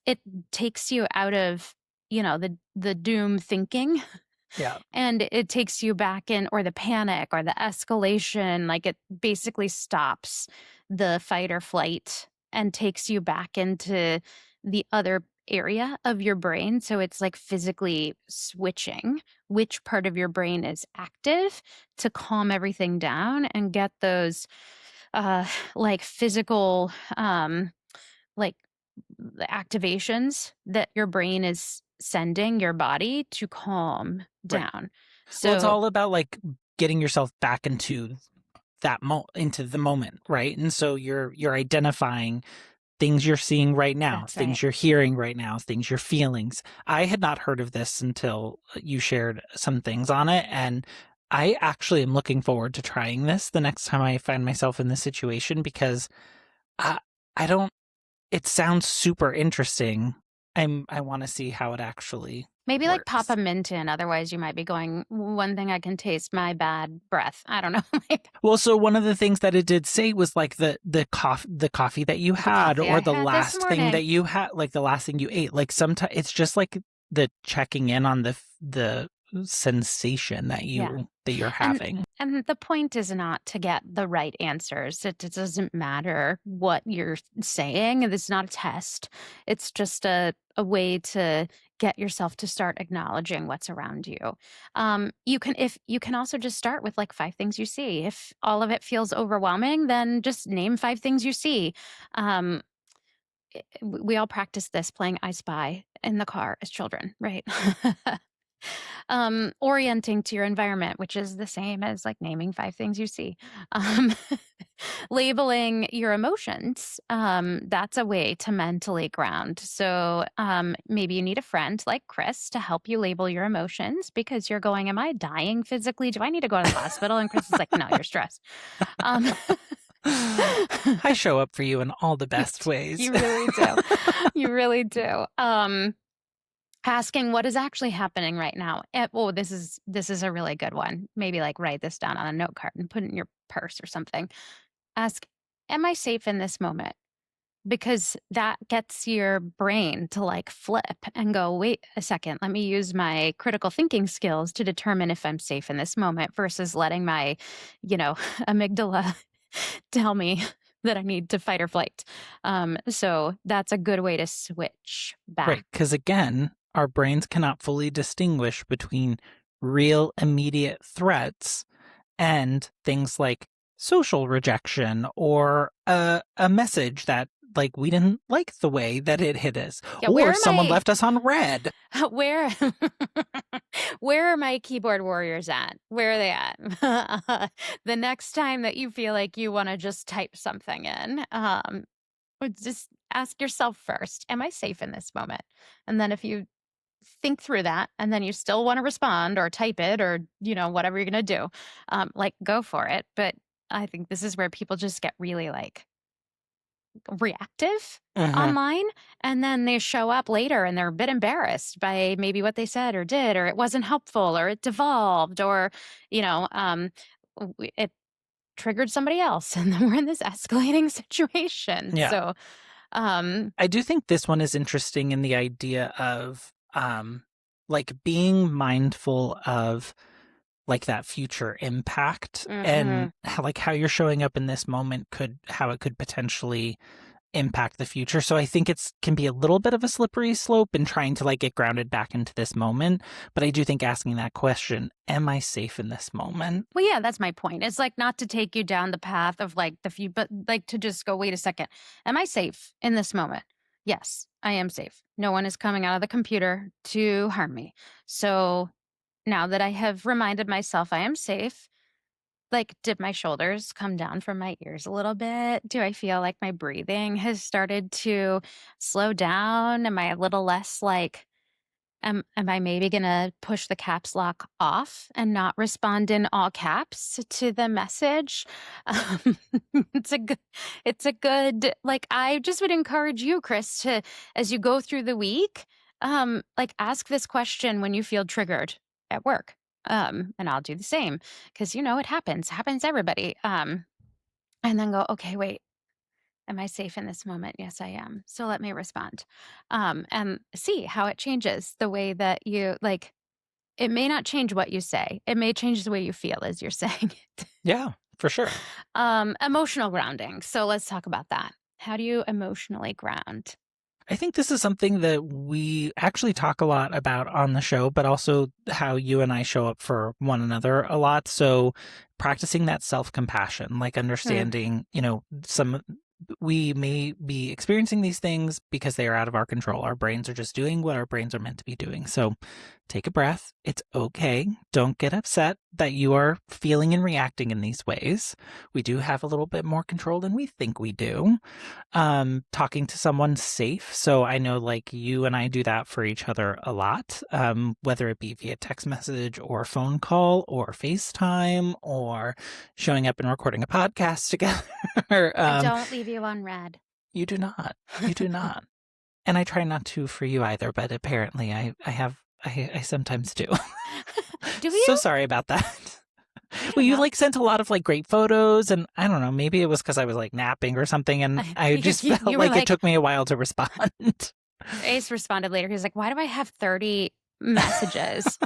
it takes you out of, the doom thinking. Yeah. And it takes you back in, or the panic or the escalation. Like it basically stops the fight or flight and takes you back into the other area of your brain. So it's like physically switching which part of your brain is active to calm everything down and get those like physical like the activations that your brain is sending your body to calm Right. down. Well, it's So all about like getting yourself back into into the moment, right? And so you're identifying things you're seeing right now, that's things right. you're hearing right now, things you're feelings. I had not heard of this until you shared some things on it, and I actually am looking forward to trying this the next time I find myself in this situation because I I don't it sounds super interesting. I want to see how it actually Maybe like pop works. a mint in. Otherwise, you might be going, one thing I can taste, my bad breath. I don't know. Well, so one of the things that it did say was like the coffee that you had, coffee or I the had this last thing morning. that you had, like the last thing you ate. Like sometimes it's just like the checking in on the sensation that Yeah. you're having. And the point is not to get the right answers. It doesn't matter what you're saying. It's not a test. It's just a way to get yourself to start acknowledging what's around you. You can also just start with like 5 things you see. If all of it feels overwhelming, then just name 5 things you see. Um, we all practice this playing I Spy in the car as children, right? Orienting to your environment, which is the same as like naming 5 things you see. Um, labeling your emotions, that's a way to mentally ground. So maybe you need a friend like Chris to help you label your emotions because you're going, am I dying physically? Do I need to go to the hospital? And Chris is like, no, you're stressed. Um, I show up for you in all the best ways. You really do. You really do. Asking what is actually happening right now. This is a really good one. Maybe like write this down on a note card and put it in your purse or something. Ask, am I safe in this moment? Because that gets your brain to like flip and go, wait a second, let me use my critical thinking skills to determine if I'm safe in this moment versus letting my, amygdala tell me that I need to fight or flight. So that's a good way to switch back. Right, because again, our brains cannot fully distinguish between real immediate threats and things like social rejection or a message that like we didn't like the way that it hit us, Yeah, where or are someone my left us on red. where where are my keyboard warriors at? Where are they at? The next time that you feel like you want to just type something in, just ask yourself first, am I safe in this moment? And then if you think through that and then you still want to respond or type it or, whatever you're going to do, like go for it. But I think this is where people just get really like reactive Mhm. online, and then they show up later and they're a bit embarrassed by maybe what they said or did, or it wasn't helpful, or it devolved, or it triggered somebody else, and then we're in this escalating situation. Yeah. So I do think this one is interesting in the idea of like being mindful of like that future impact, and mhm. like how you're showing up in this moment how it could potentially impact the future. So I think it's can be a little bit of a slippery slope in trying to like get grounded back into this moment. But I do think asking that question, am I safe in this moment? Well, yeah, that's my point. It's like not to take you down the path of like the few, but like to just go, wait a second. Am I safe in this moment? Yes, I am safe. No one is coming out of the computer to harm me. So now that I have reminded myself I am safe, like, did my shoulders come down from my ears a little bit? Do I feel like my breathing has started to slow down? Am I a little less like, am I maybe gonna push the caps lock off and not respond in all caps to the message? Um, it's a good, like, I just would encourage you, Chris, to, as you go through the week, like ask this question when you feel triggered at work. And I'll do the same because, it happens to everybody. And then go, okay, wait, am I safe in this moment? Yes, I am. So let me respond. And see how it changes the way that you like. It may not change what you say. It may change the way you feel as you're saying it. Yeah, for sure. Emotional grounding. So let's talk about that. How do you emotionally ground? I think this is something that we actually talk a lot about on the show, but also how you and I show up for one another a lot. So practicing that self-compassion, like Hmm. understanding, we may be experiencing these things because they are out of our control. Our brains are just doing what our brains are meant to be doing. So take a breath. It's okay. Don't get upset that you are feeling and reacting in these ways. We do have a little bit more control than we think we do. Talking to someone safe. So I know like you and I do that for each other a lot, whether it be via text message or phone call or FaceTime or showing up and recording a podcast together. I don't leave you on red. You do not. You do not. And I try not to for you either, but apparently I sometimes do. Do So you? sorry about that. I Well, don't you know. like sent a lot of like great photos, and I don't know, maybe it was because I was like napping or something, and I just felt You were like it like, took me a while to respond. Ace responded later. He's like, why do I have 30 messages?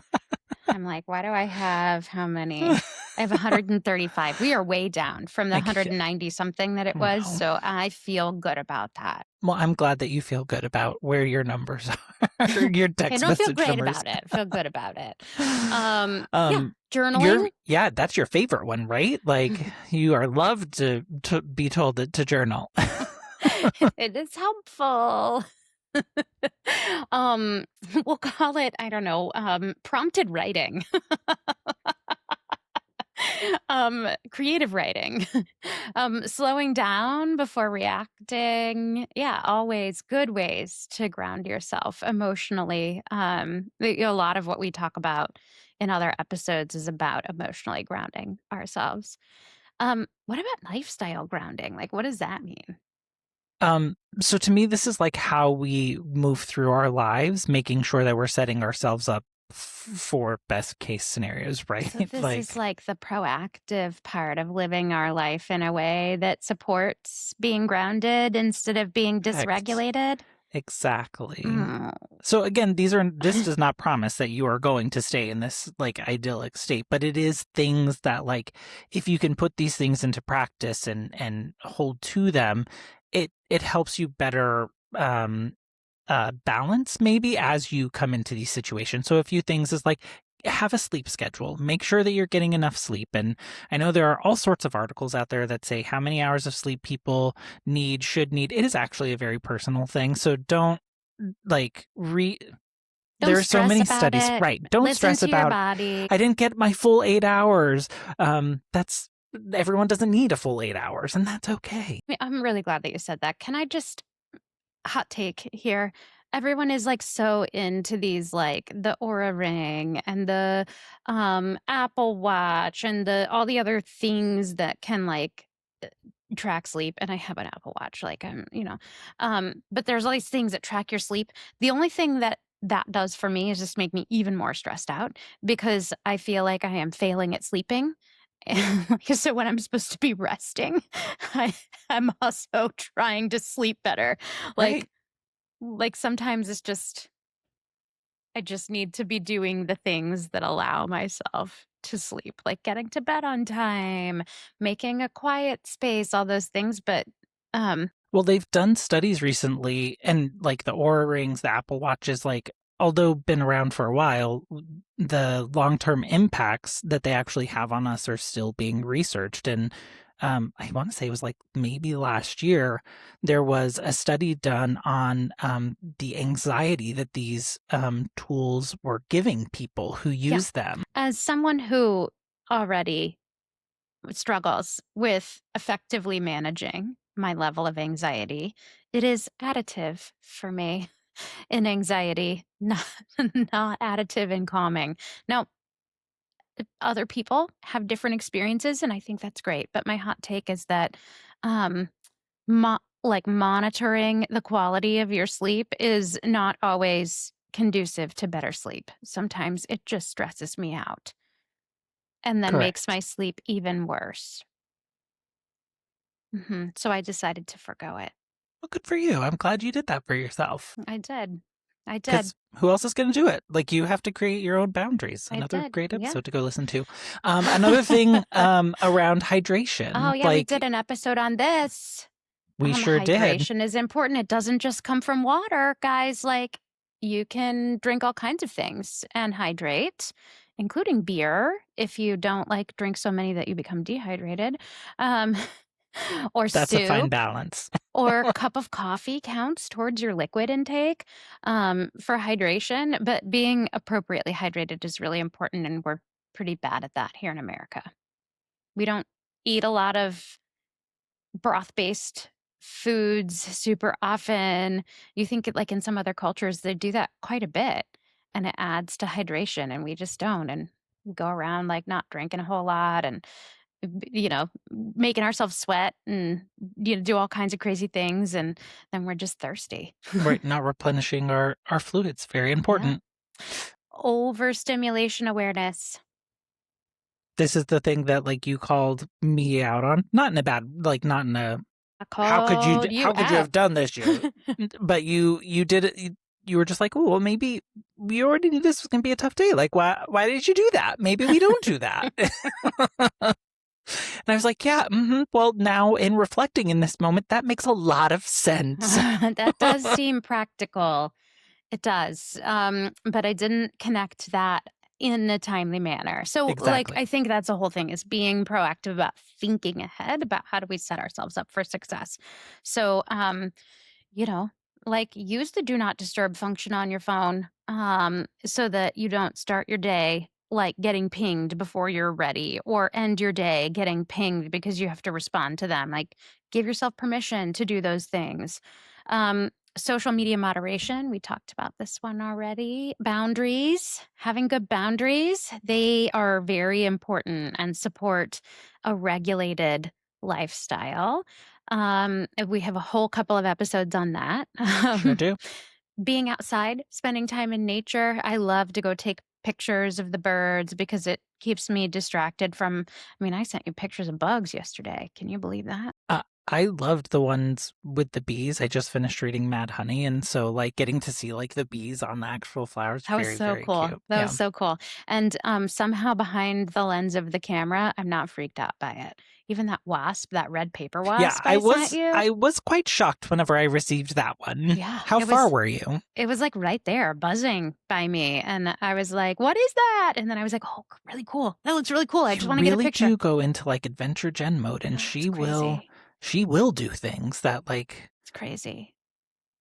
I'm like, why do I have how many? I have 135. We are way down from the I feel, 190 something that it was. wow. So I feel good about that. Well, I'm glad that you feel good about where your numbers are, your I text don't feel message great numbers. about it. Feel good about it. Yeah, Um, journaling. that's your favorite one, right? Like you are loved to be told to journal. It is helpful. um, we'll call it, I don't know, prompted writing. Creative writing. Slowing down before reacting. Yeah, always good ways to ground yourself emotionally. A lot of what we talk about in other episodes is about emotionally grounding ourselves. What about lifestyle grounding? Like, what does that mean? So to me, this is like how we move through our lives, making sure that we're setting ourselves up for best case scenarios, right? So this is Like, like the proactive part of living our life in a way that supports being grounded instead of being correct. dysregulated. Exactly. Mm. So again, this does not promise that you are going to stay in this like idyllic state, but it is things that like if you can put these things into practice and hold to them, it helps you better balance maybe as you come into these situations. So a few things is like have a sleep schedule. Make sure that you're getting enough sleep. And I know there are all sorts of articles out there that say how many hours of sleep people should need. It is actually a very personal thing. So don't like Don't there are so stress many about studies, it. right? Don't Listen stress to your about, body. I didn't get my full 8 hours. Everyone doesn't need a full 8 hours, and that's okay. I'm really glad that you said that. Can I just hot take here? Everyone is like so into these like the Aura Ring and the Apple Watch and the all the other things that can like track sleep. And I have an Apple Watch, like but there's all these things that track your sleep. The only thing that does for me is just make me even more stressed out because I feel like I am failing at sleeping. And so when I'm supposed to be resting, I'm also trying to sleep better. Right. Like sometimes it's just I just need to be doing the things that allow myself to sleep, like getting to bed on time, making a quiet space, all those things. But Well, they've done studies recently, and like the Aura Rings, the Apple Watches, like, although been around for a while, the long-term impacts that they actually have on us are still being researched. And I want to say it was like maybe last year, there was a study done on the anxiety that these tools were giving people who use them. as someone who already struggles with effectively managing my level of anxiety, it is additive for me in anxiety, not not additive in calming. Now, other people have different experiences, and I think that's great. But my hot take is that, um, like monitoring the quality of your sleep is not always conducive to better sleep. Sometimes it just stresses me out and then makes my Correct. sleep even worse. So I decided to forgo it. Well, good for you. I'm glad you did that for yourself. I did. I did. Because who else is going to do it? Like, you have to create your own boundaries. I Another did. great Yeah. episode to go listen to. Another thing around hydration. Oh, yeah, we did an episode on this. We sure did. Hydration is important. It doesn't just come from water, guys. Like, you can drink all kinds of things and hydrate, including beer, if you don't like drink so many that you become dehydrated. Or That's a fine soup. balance. Or a cup of coffee counts towards your liquid intake for hydration. But being appropriately hydrated is really important, and we're pretty bad at that here in America. We don't eat a lot of broth-based foods super often. You think like in some other cultures, they do that quite a bit, and it adds to hydration, and we just don't. And we go around like not drinking a whole lot and making ourselves sweat and do all kinds of crazy things, and then we're just thirsty. Right, not replenishing our fluids. Very important. Overstimulation awareness. This is the thing that like you called me out on. Not in a bad, like not in a how could you have done this, you? But you did it. You were just like, oh, well, maybe we already knew this was gonna be a tough day. Like, why did you do that? Maybe we don't do that. And I was like, yeah, well, now in reflecting in this moment, that makes a lot of sense. That does seem practical. It does. But I didn't connect that in a timely manner. So Exactly. I think that's the whole thing, is being proactive about thinking ahead about how do we set ourselves up for success. So, like use the do not disturb function on your phone so that you don't start your day like getting pinged before you're ready, or end your day getting pinged because you have to respond to them. Like, give yourself permission to do those things. Social media moderation, we talked about this one already. Boundaries, having good boundaries, they are very important and support a regulated lifestyle. We have a whole couple of episodes on that. Sure do. Being outside, spending time in nature. I love to go take pictures of the birds because it keeps me distracted from, I sent you pictures of bugs yesterday. Can you believe that? I loved the ones with the bees. I just finished reading Mad Honey, and so like getting to see like the bees on the actual flowers, That was very, so very cool. cute. That was so cool. And somehow behind the lens of the camera, I'm not freaked out by it. Even that wasp, that red paper Yeah, wasp I sent you. I was quite shocked whenever I received that one. Yeah, How far were you? it was like right there buzzing by me. And I was like, what is that? And then I was like, oh, really cool. That looks really cool. I just You want to get a really picture. do go into like adventure gen mode, and Oh, it's crazy. she will do things that like It's crazy.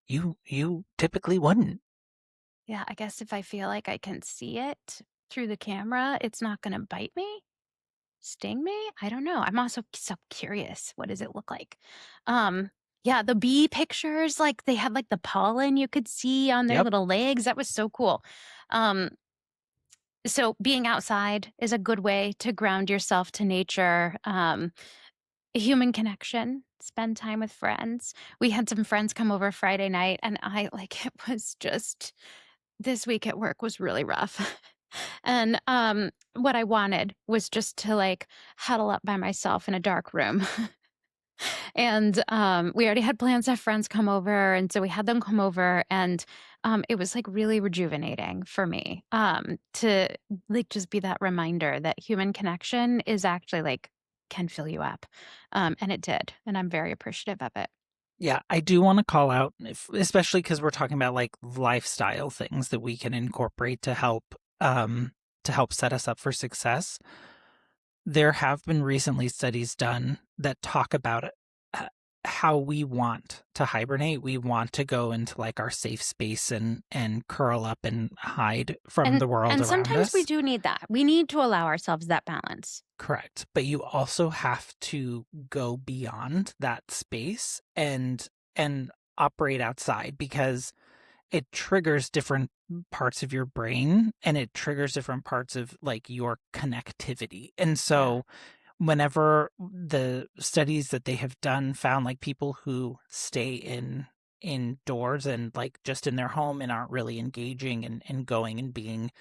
you typically wouldn't. Yeah, I guess if I feel like I can see it through the camera, it's not going to bite me, sting me. I don't know. I'm also so curious. What does it look like? Um, yeah, the bee pictures, like they had like the pollen you could see on their Yep. little legs. That was so cool. Um, so being outside is a good way to ground yourself to nature. Human connection, spend time with friends. We had some friends come over Friday night, and I like it was just this week at work was really rough. And what I wanted was just to like huddle up by myself in a dark room. And we already had plans to have friends come over, and so we had them come over, and it was like really rejuvenating for me to like just be that reminder that human connection is actually like can fill you up, and it did, and I'm very appreciative of it. Yeah, I do want to call out, especially because we're talking about like lifestyle things that we can incorporate to help set us up for success. There have been recently studies done that talk about uh, how we want to hibernate. We want to go into like our safe space and curl up and hide from the world And around sometimes we us. do need that. We need to allow ourselves that balance. Correct. But you also have to go beyond that space and operate outside, because it triggers different parts of your brain, and it triggers different parts of like your connectivity. And so whenever the studies that they have done found like people who stay indoors and like just in their home and aren't really engaging and going and being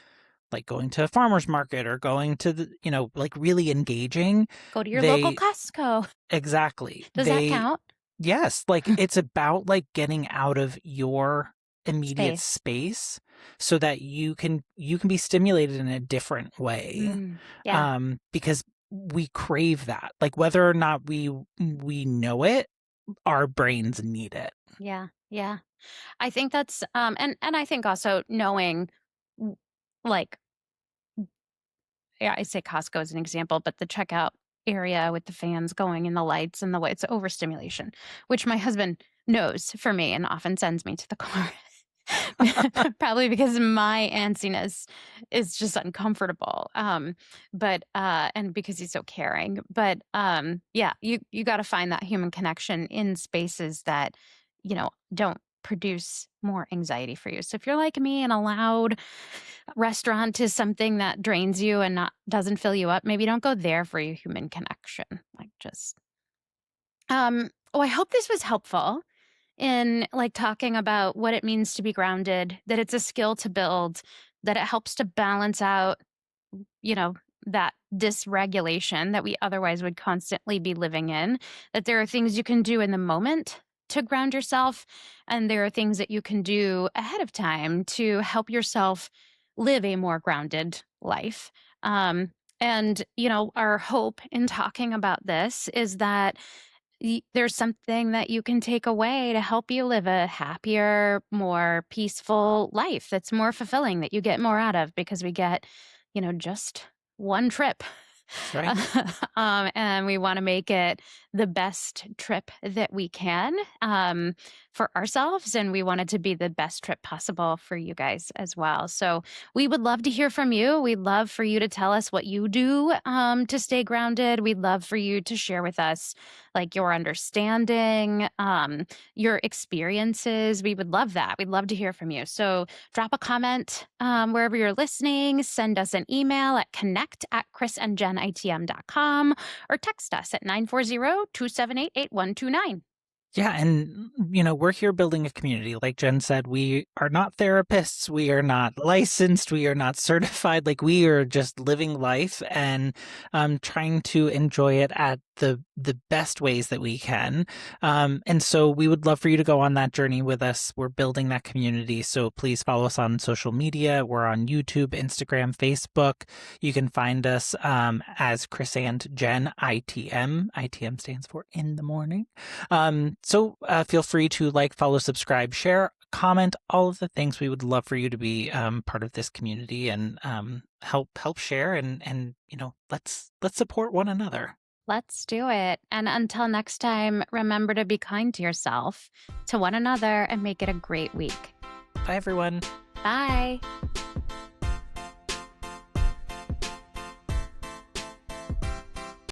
like going to a farmer's market or going to the, like really engaging, Go to your local they Costco. exactly. Does that count? Yes, like it's about like getting out of your immediate Space. space so that you can be stimulated in a different way. Yeah. Because we crave that. Like whether or not we know it, our brains need it. Yeah. Yeah. I think that's and I think also knowing like yeah, I say Costco as an example, but the checkout area with the fans going and the lights and the way it's overstimulation, which my husband knows for me and often sends me to the car. Probably because my antsiness is just uncomfortable. But and because he's so caring. But yeah, you got to find that human connection in spaces that, don't produce more anxiety for you. So if you're like me and a loud restaurant is something that drains you and not doesn't fill you up, maybe don't go there for your human connection. Like just I hope this was helpful in like talking about what it means to be grounded, that it's a skill to build, that it helps to balance out, you know, that dysregulation that we otherwise would constantly be living in, that there are things you can do in the moment to ground yourself, and there are things that you can do ahead of time to help yourself live a more grounded life. And, our hope in talking about this is that there's something that you can take away to help you live a happier, more peaceful life that's more fulfilling, that you get more out of, because we get, just one trip. That's right. And we want to make it the best trip that we can for ourselves. And we want it to be the best trip possible for you guys as well. So we would love to hear from you. We'd love for you to tell us what you do to stay grounded. We'd love for you to share with us like your understanding, your experiences. We would love that. We'd love to hear from you. So drop a comment wherever you're listening. Send us an email at connect@chrisandjenitm.com or text us at 940-278-8129. Yeah, and we're here building a community. Like Jen said, we are not therapists, we are not licensed, we are not certified. Like we are just living life and trying to enjoy it at the best ways that we can. And so we would love for you to go on that journey with us. We're building that community. So please follow us on social media. We're on YouTube, Instagram, Facebook. You can find us as Chris and Jen, ITM. ITM stands for in the morning. So feel free to like, follow, subscribe, share, comment, all of the things. We would love for you to be part of this community and help share and let's support one another. Let's do it. And until next time, remember to be kind to yourself, to one another, and make it a great week. Bye, everyone. Bye.